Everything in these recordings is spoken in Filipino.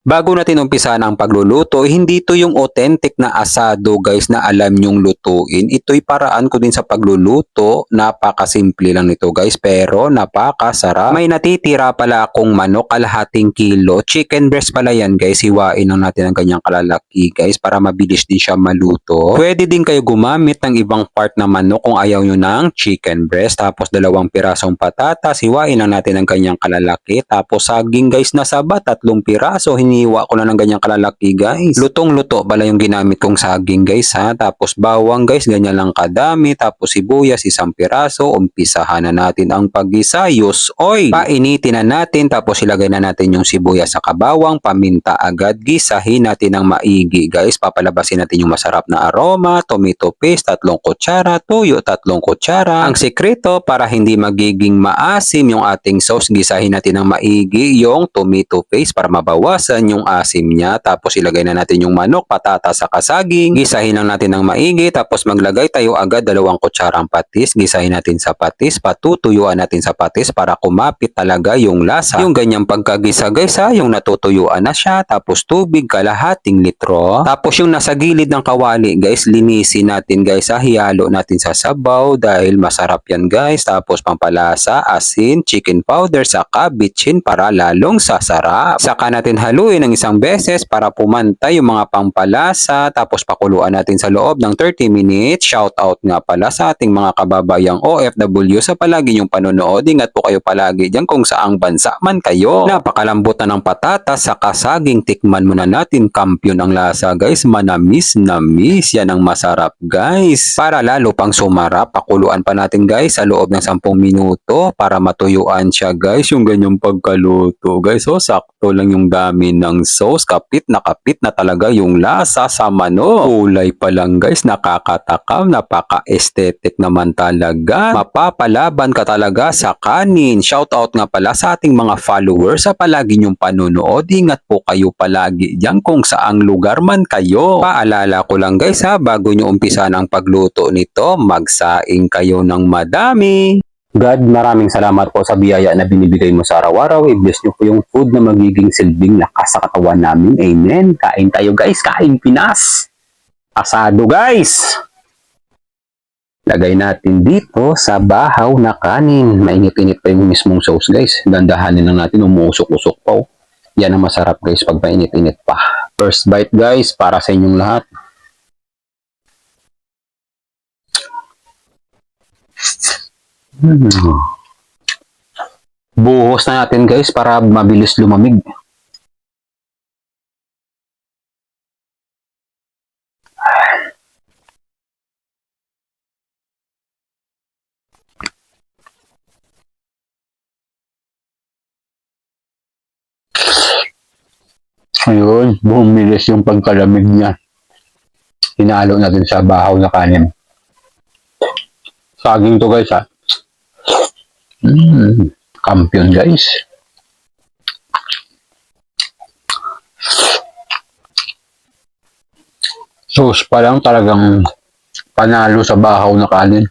Bago natin umpisahan ang pagluluto, hindi ito yung authentic na asado guys na alam nyong lutuin. Ito'y paraan ko din sa pagluluto. Napakasimple lang nito guys pero napakasarap. May natitira pala akong manok, kalahating kilo. Chicken breast pala yan guys. Hiwain lang natin ang ganyang kalalaki guys para mabilis din siya maluto. Pwede din kayo gumamit ng ibang part na manok kung ayaw nyo ng chicken breast. Tapos 2 pirasong patatas. Hiwain lang natin ang ganyang kalalaki. Tapos saging guys na saba, 3 piraso. Hiniwa ko na ng ganyang kalalaki guys. Lutong-luto pala yung ginamit kong saging guys ha. Tapos bawang guys, ganyan lang kadami. Tapos sibuyas, 1 piraso. Umpisahan na natin ang paggisa. Use oil. Painitin na natin tapos ilagay na natin yung sibuyas sa kabawang. Paminta agad. Gisahin natin ng maigi guys. Papalabasin natin yung masarap na aroma. Tomato paste, 3 kutsara. Tuyo, 3 kutsara. Ang sekreto para hindi magiging maasim yung ating sauce, gisahin natin ng maigi yung tomato paste para mabawasan yung asim niya. Tapos ilagay na natin yung manok, patatas sa kasaging. Gisahin lang natin ng maigi. Tapos maglagay tayo agad 2 kutsarang patis. Gisahin natin sa patis. Patutuyuan natin sa patis para kumapit talaga yung lasa. Yung ganyang pagkagisa guys ha, yung natutuyuan na siya. Tapos tubig, kalahating litro. Tapos yung nasa gilid ng kawali guys, linisin natin guys ha. Hihalo natin sa sabaw dahil masarap yan guys. Tapos pampalasa, asin, chicken powder, saka bitchin para lalong sasarap. Saka natin haluin ng isang beses para pumantay yung mga pampalasa. Tapos pakuluan natin sa loob ng 30 minutes. Shout out nga pala sa ating mga kababayang OFW sa palagi yung panonood. Ingat po kayo palagi dyan kung saang bansa man kayo. Napakalambot na ng patatas sa kasaging. Tikman muna natin, kampiyon ang lasa guys. Manamis na miss. Yan ang masarap guys. Para lalo pang sumarap, pakuluan pa natin guys sa loob ng 10 minuto para matuyuan siya guys. Yung ganyang pagkaluto guys. So sakto lang yung dami ng sauce. Kapit na talaga yung lasa sa manok. Kulay pa lang guys. Nakakatakam. Napaka-aesthetic naman talaga. Mapapalaban ka talaga sa kanin. Shout out nga pala sa ating mga followers sa palagi nyong panunood. Ingat po kayo palagi dyan kung saang lugar man kayo. Paalala ko lang guys ha, bago nyo umpisan ang pagluto nito, magsaing kayo ng madami. God, maraming salamat po sa biyaya na binibigay mo sa araw-araw. I-bless nyo po yung food na magiging silbing lakas sa katawan namin. Amen. Kain tayo guys. Kain Pinas. Asado guys. Lagay natin dito sa bahaw na kanin. Mainit-init pa yung mismong sauce guys. Dandahanin lang natin. Umuusok-usok pa. Yan ang masarap guys pag mainit-init pa. First bite guys para sa inyong lahat. Buhos na natin guys para mabilis lumamig. Ayun, bumilis yung pagkalamig niya. Hinalo natin sa bahaw na kanin. Saging to guys ha. Kampiyon guys. Sauce pa lang talagang panalo sa bahaw na kanin.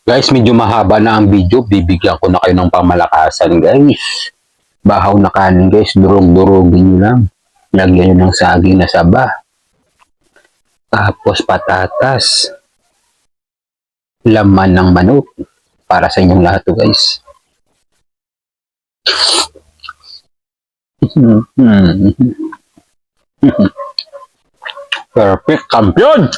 Guys, medyo mahaba na ang video. Bibigyan ko na kayo ng pamalakasan guys. Bahaw na kanin guys, durog-durogin nyo lang. Lagyan nyo ng saging na saba. Tapos patatas. Laman ng manok. Para sa inyong lahat to guys. Perfect, kampiyon!